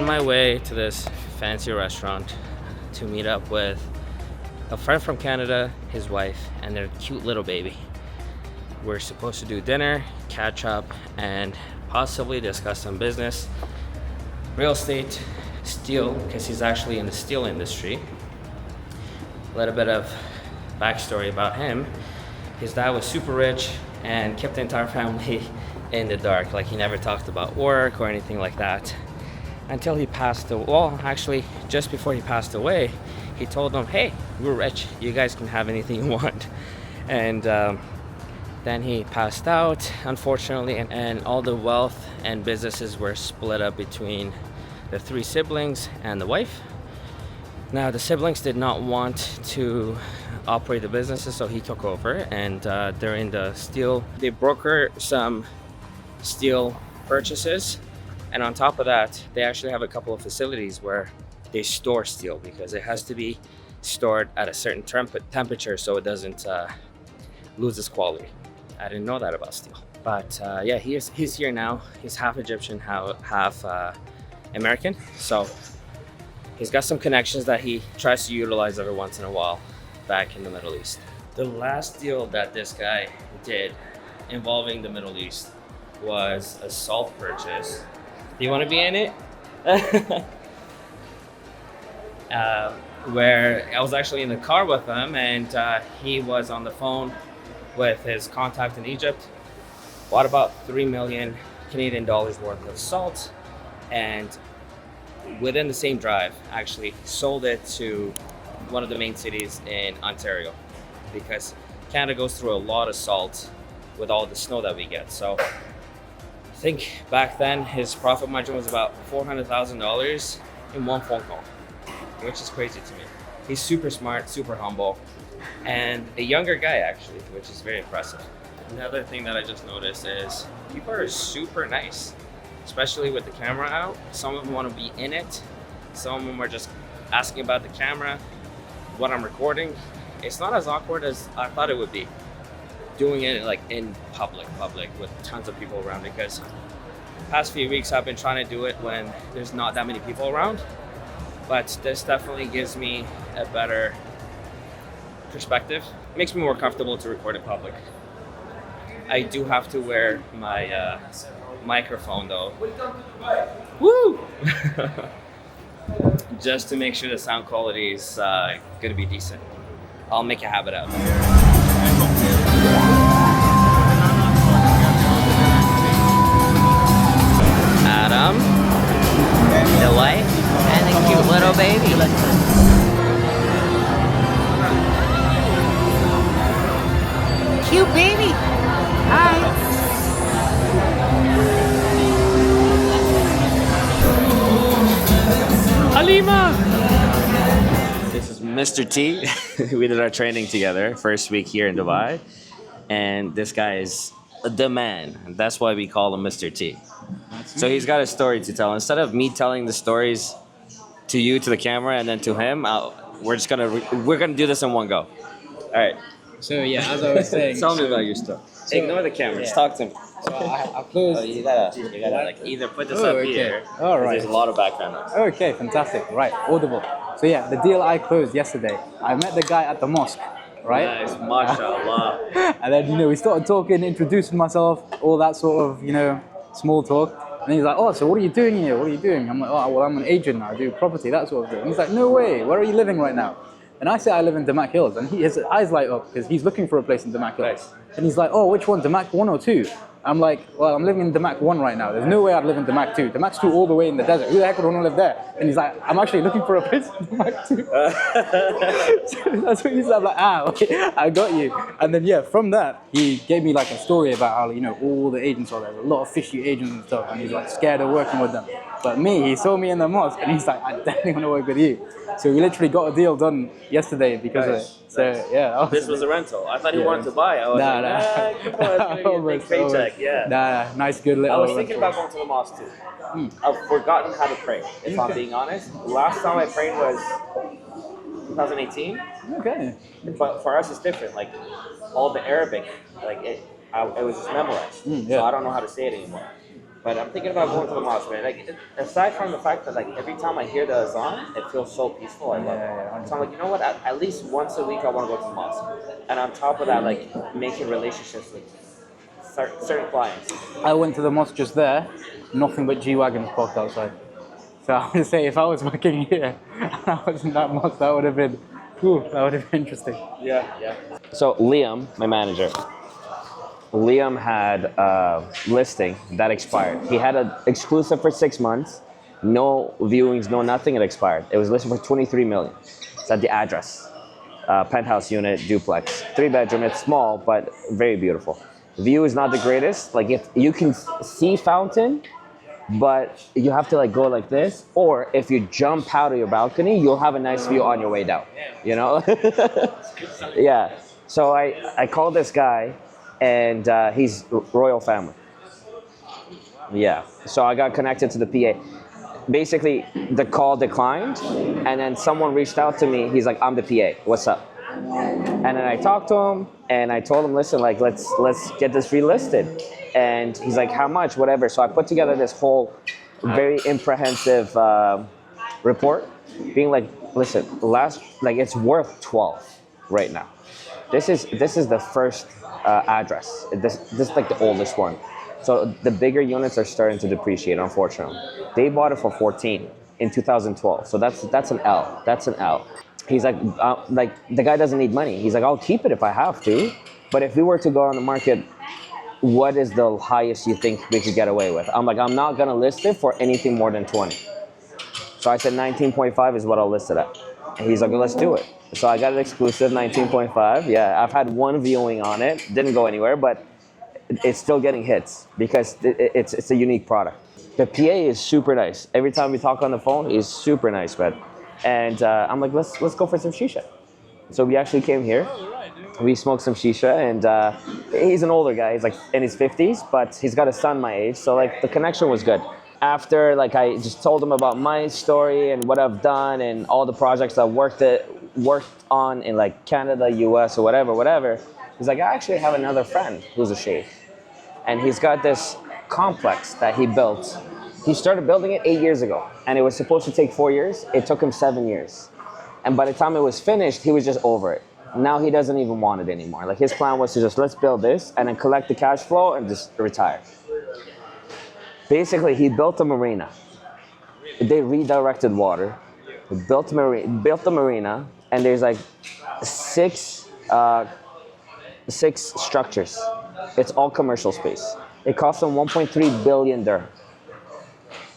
my way to this fancy restaurant to meet up with a friend from Canada, his wife, and their cute little baby. We're supposed to do dinner, catch up, and possibly discuss some business, real estate, steel, because he's actually in the steel industry. A little bit of backstory about him. His dad was super rich and kept the entire family in the dark. Like, he never talked about work or anything like that until he passed away. Well, actually, just before he passed away, he told them, hey, we're rich, you guys can have anything you want. And then he passed out, unfortunately, and all the wealth and businesses were split up between the three siblings and the wife. Now, the siblings did not want to operate the businesses, so he took over, and they're in the steel. They broker some steel purchases, and on top of that, they actually have a couple of facilities where they store steel because it has to be stored at a certain temperature so it doesn't lose its quality. I didn't know that about steel. But yeah, he's here now. He's half Egyptian, half American. So he's got some connections that he tries to utilize every once in a while back in the Middle East. The last deal that this guy did involving the Middle East was a salt purchase. Do you want to be in it? Where I was actually in the car with him, and he was on the phone with his contact in Egypt, bought about 3 million Canadian dollars worth of salt, and within the same drive actually sold it to one of the main cities in Ontario, because Canada goes through a lot of salt with all the snow that we get. So I think back then his profit margin was about $400,000 in one phone call, which is crazy to me. He's super smart, super humble, and a younger guy actually, which is very impressive. Another thing that I just noticed is people are super nice, especially with the camera out. Some of them want to be in it. Some of them are just asking about the camera, what I'm recording. It's not as awkward as I thought it would be doing it like in public with tons of people around, because the past few weeks I've been trying to do it when there's not that many people around. But this definitely gives me a better perspective. It makes me more comfortable to record in public. I do have to wear my microphone though. Woo! Just to make sure the sound quality is gonna be decent. I'll make a habit out of it. Adam, the wife, and the cute little baby. Cute baby. Hi. Halima. This is Mr. T. We did our training together, first week here in Dubai. And this guy is the man. And that's why we call him Mr. T. So he's got a story to tell. Instead of me telling the stories to you, to the camera, and then to him, we're gonna do this in one go. All right. So yeah, as I was saying, Tell me about your story. Ignore the camera. Just talk to me. So I closed. You gotta like either put this up here. All right. There's a lot of background noise. Okay, fantastic. Right, audible. So yeah, the deal I closed yesterday. I met the guy at the mosque, right? Nice, mashallah. And then we started talking, introducing myself, all that sort of small talk. And he's like, oh, so what are you doing here? What are you doing? I'm like, oh, well, I'm an agent. I do property, that sort of thing. And he's like, no way. Where are you living right now? And I say I live in Damac Hills, and his eyes light up because he's looking for a place in Damac Hills. Nice. And he's like, oh, which one, Damac 1 or 2? I'm like, well, I'm living in Damac 1 right now. There's no way I'd live in Damac 2. Damac's 2 all the way in the desert. Who the heck would want to live there? And he's like, I'm actually looking for a place in Damac 2. So that's what he said. I'm like, okay, I got you. And then, yeah, from that, he gave me like a story about how, all the agents are there. There's a lot of fishy agents and stuff, and he's like scared of working with them. But me, he saw me in the mosque, and he's like, I definitely want to work with you. So we literally got a deal done yesterday because of it. So yeah. This was a rental. I thought he wanted to buy. I was it's gonna be a big paycheck. Yeah. Nice, good little. I was thinking about going to the mosque too. I've forgotten how to pray, if I'm being honest. Last time I prayed was 2018. Okay. But for us, it's different. Like all the Arabic, it was just memorized. So I don't know how to say it anymore. But I'm thinking about going to the mosque, man. Like, aside from the fact that like every time I hear the azan, it feels so peaceful. I love it. So I'm like, you know what? At least once a week, I want to go to the mosque. And on top of that, like making relationships with certain clients. I went to the mosque just there, nothing but G-Wagons parked outside. So I would say if I was working here and I was in that mosque, that would have been, that would have been interesting. Yeah. So Liam, my manager, Liam had a listing that expired. He had an exclusive for 6 months, no viewings, no nothing. It expired. It was listed for 23 million. It's at the address, penthouse unit, duplex, 3-bedroom. It's small but very beautiful. View is not the greatest. Like if you can see fountain, but you have to like go like this, or if you jump out of your balcony, you'll have a nice view on your way down. You know? Yeah. So I called this guy, and he's royal family. Yeah. So I got connected to the PA. Basically, the call declined, and then someone reached out to me. He's like, "I'm the PA. What's up?" And then I talked to him, and I told him, "Listen, like let's get this relisted." And he's like, "How much? Whatever." So I put together this whole very comprehensive report, being like, "Listen, it's worth 12 right now. This is the first address. This is like the oldest one. So the bigger units are starting to depreciate, unfortunately. They bought it for 14 in 2012. So that's an L. That's an L." He's like the guy doesn't need money. He's like, "I'll keep it if I have to, but if we were to go on the market, what is the highest you think we could get away with?" I'm like, "I'm not gonna list it for anything more than 20." So I said 19.5 is what I'll list it at. And he's like, "Let's do it." So I got an exclusive 19.5. Yeah, I've had one viewing on it. Didn't go anywhere, but it's still getting hits because it's a unique product. The PA is super nice. Every time we talk on the phone, he's super nice, man. And I'm like, let's go for some shisha. So we actually came here. We smoked some shisha, and he's an older guy. He's like in his 50s, but he's got a son my age. So like the connection was good. After like I just told him about my story and what I've done and all the projects I've worked on in like Canada, US, or whatever. He's like, "I actually have another friend who's a sheikh, and he's got this complex that he built. He started building it 8 years ago, and it was supposed to take 4 years. It took him 7 years. And by the time it was finished, he was just over it. Now he doesn't even want it anymore. Like his plan was to just let's build this and then collect the cash flow and just retire." Basically, he built a marina. They redirected water, built the marina, and there's like six structures. It's all commercial space. It cost him 1.3 billion dirham.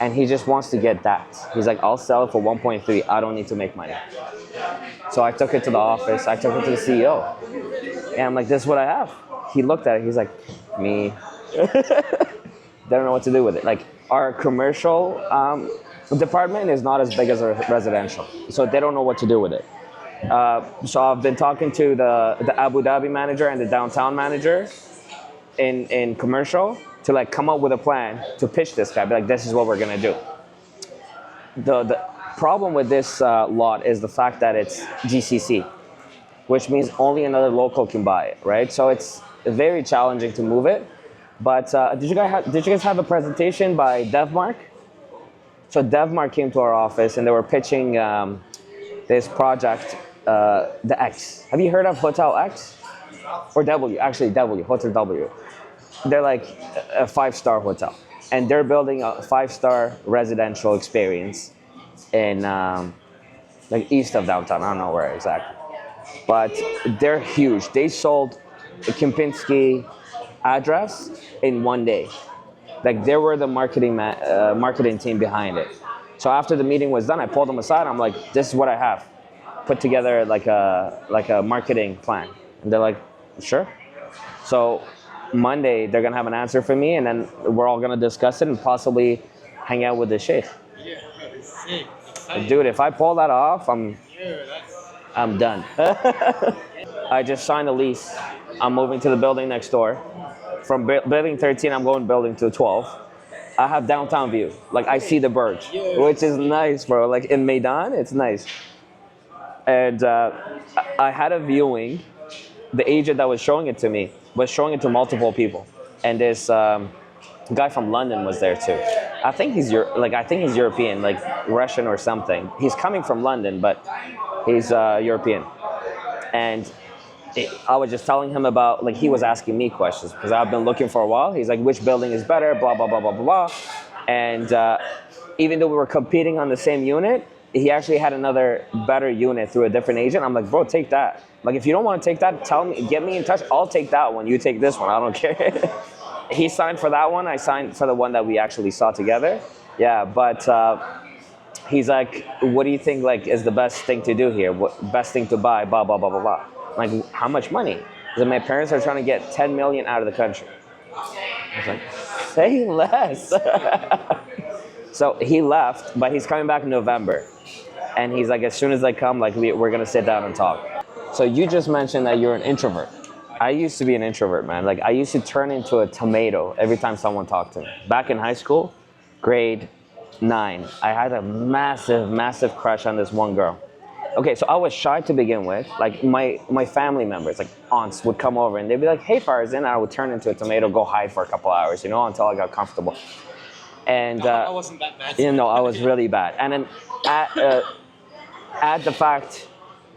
And he just wants to get that. He's like, "I'll sell it for 1.3. I don't need to make money." So I took it to the office. I took it to the CEO. And I'm like, "This is what I have." He looked at it. He's like, "Me." They don't know what to do with it. Like our commercial department is not as big as our residential. So they don't know what to do with it. So I've been talking to the Abu Dhabi manager and the downtown manager in commercial to like come up with a plan to pitch this guy. Be like, "This is what we're gonna do." The problem with this lot is the fact that it's GCC, which means only another local can buy it, right? So it's very challenging to move it. But did you guys have a presentation by DevMark? So DevMark came to our office and they were pitching this project, the X. Have you heard of Hotel X? Or W, actually W, Hotel W. They're like a 5-star hotel. And they're building a 5-star residential experience in like east of downtown. I don't know where exactly. But they're huge. They sold a Kempinski address in 1 day. Like they were the marketing team behind it. So after the meeting was done, I pulled them aside. I'm like, "This is what I have. Put together like a marketing plan." And they're like, "Sure." So Monday they're gonna have an answer for me, and then we're all gonna discuss it and possibly hang out with the sheikh. Yeah, it's sick. Dude, if I pull that off, I'm done. I just signed a lease. I'm moving to the building next door. From building 13, I'm going building to 12. I have downtown view. Like I see the Burj, which is nice, bro. Like in Maidan, it's nice. And I had a viewing. The agent that was showing it to me was showing it to multiple people. And this A guy from London was there too. I think he's European, like Russian or something. He's coming from London, but he's European. And I was just telling him about, like, he was asking me questions because I've been looking for a while. He's like, which building is better, blah, blah, blah, blah, blah, blah. And even though we were competing on the same unit, he actually had another better unit through a different agent. I'm like, bro, take that. Like, if you don't want to take that, tell me, get me in touch. I'll take that one. You take this one. I don't care. He signed for that one. I signed for the one that we actually saw together. Yeah, but he's like, what do you think, like, is the best thing to do here? What best thing to buy? Blah, blah, blah, blah, blah. I'm like, how much money? Because my parents are trying to get 10 million out of the country. I was like, say less. So he left, but he's coming back in November. And he's like, as soon as I come, like, we're gonna sit down and talk. So you just mentioned that you're an introvert. I used to be an introvert, man. Like, I used to turn into a tomato every time someone talked to me. Back in high school, grade 9, I had a massive, massive crush on this one girl. Okay, so I was shy to begin with. Like, my family members, like aunts, would come over and they'd be like, hey, Farzan, and I would turn into a tomato, go hide for a couple hours, you know, until I got comfortable. And I wasn't that bad. you know, I was really bad. And then add the fact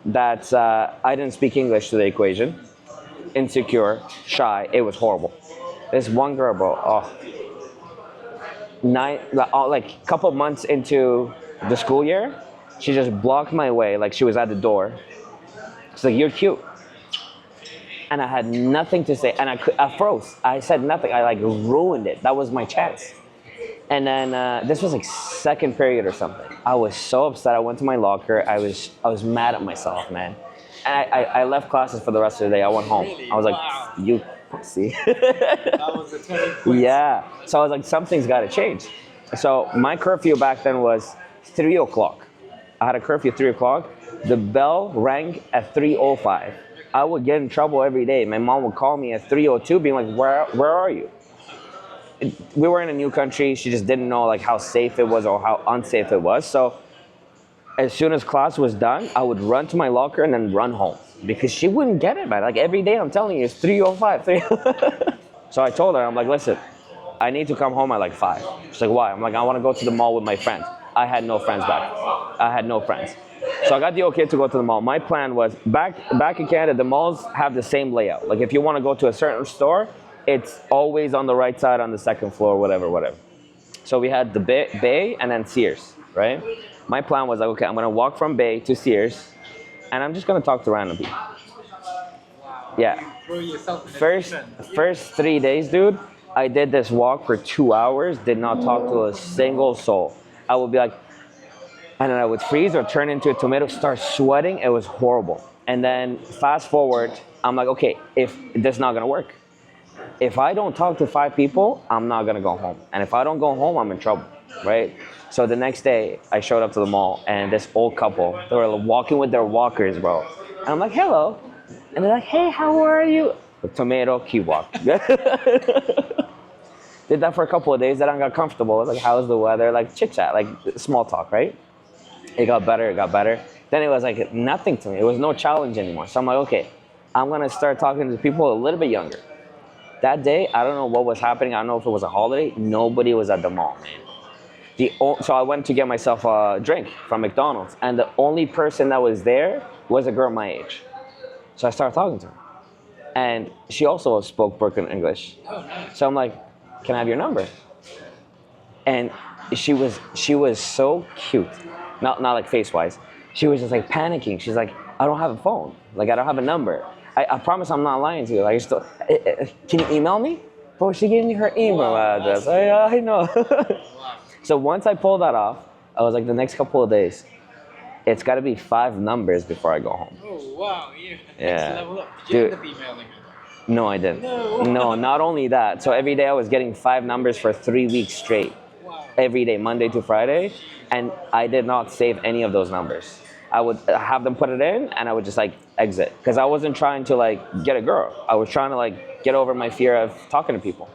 that I didn't speak English to the equation, insecure, shy, it was horrible. This one girl, bro, like a couple months into the school year, she just blocked my way, like she was at the door. She's like, you're cute. And I had nothing to say, and I froze. I said nothing, I like ruined it. That was my chance. And then this was like second period or something. I was so upset. I went to my locker. I was mad at myself, man. And I left classes for the rest of the day. I went home. Really? I was like, Wow. you pussy. That was a turning point. Yeah. So I was like, something's got to change. So my curfew back then was 3 o'clock. I had a curfew at 3 o'clock. The bell rang at 3:05. I would get in trouble every day. My mom would call me at 3:02 being like, where are you? We were in a new country. She just didn't know like how safe it was or how unsafe it was. So as soon as class was done, I would run to my locker and then run home because she wouldn't get it, man. Like every day I'm telling you, it's 3:05. So I told her, I'm like, listen, I need to come home at like 5. She's like, why? I'm like, I want to go to the mall with my friends. I had no friends back. I had no friends. So I got the okay to go to the mall. My plan was back in Canada, the malls have the same layout. Like if you want to go to a certain store, it's always on the right side on the second floor, whatever. So we had the Bay and then Sears, right? My plan was like, okay, I'm gonna walk from Bay to Sears and I'm just gonna talk to random people. Yeah. Throw yourself in the deep end. First 3 days, dude, I did this walk for 2 hours, did not talk to a single soul. I would be like, and then I would freeze or turn into a tomato, start sweating. It was horrible. And then fast forward, I'm like, okay, if this is not gonna work. If I don't talk to 5 people, I'm not gonna go home. And if I don't go home, I'm in trouble, right? So the next day, I showed up to the mall and this old couple, they were walking with their walkers, bro. And I'm like, hello. And they're like, hey, how are you? The tomato, keep walking. Did that for a couple of days, then I got comfortable. I was like, how's the weather? Like chit chat, like small talk, right? It got better. Then it was like nothing to me. It was no challenge anymore. So I'm like, okay, I'm gonna start talking to people a little bit younger. That day, I don't know what was happening. I don't know if it was a holiday. Nobody was at the mall, man. So I went to get myself a drink from McDonald's, and the only person that was there was a girl my age. So I started talking to her, and she also spoke broken English. So I'm like, can I have your number? And she was so cute, not like face-wise. She was just like panicking. She's like, I don't have a phone. Like I don't have a number. I promise I'm not lying to you. Like, can you email me? Bro, she gave me her email address. I know. So once I pulled that off, I was like, the next couple of days, it's got to be 5 numbers before I go home. Oh, wow. Yeah. Yeah. Level up. Did you end up emailing her? No, I didn't. No. No, not only that. So every day I was getting 5 numbers for 3 weeks straight. Wow. Every day, Monday to Friday. And I did not save any of those numbers. I would have them put it in and I would just like exit. Because I wasn't trying to like get a girl. I was trying to like get over my fear of talking to people.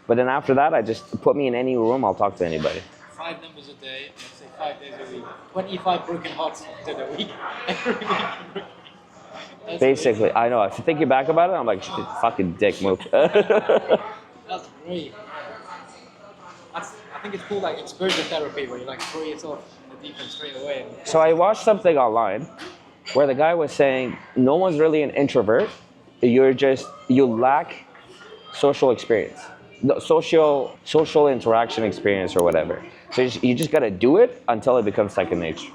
But then after that, I just put me in any room, I'll talk to anybody. 5 numbers a day, let's say 5 days a week. 25 broken hearts in a week. Every week. That's Basically, amazing. I know. If you think back about it, I'm like, fucking dick move. That's great. I think it's called like exposure therapy, where you like throw yourself in the deep end straight away. So I watched something online where the guy was saying no one's really an introvert. You lack social experience, no, social interaction experience or whatever. So you just gotta do it until it becomes second nature.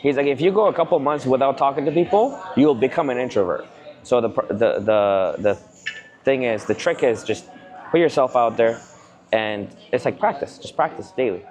He's like, if you go a couple months without talking to people, you'll become an introvert. So the thing is, the trick is just put yourself out there, and it's like practice. Just practice daily.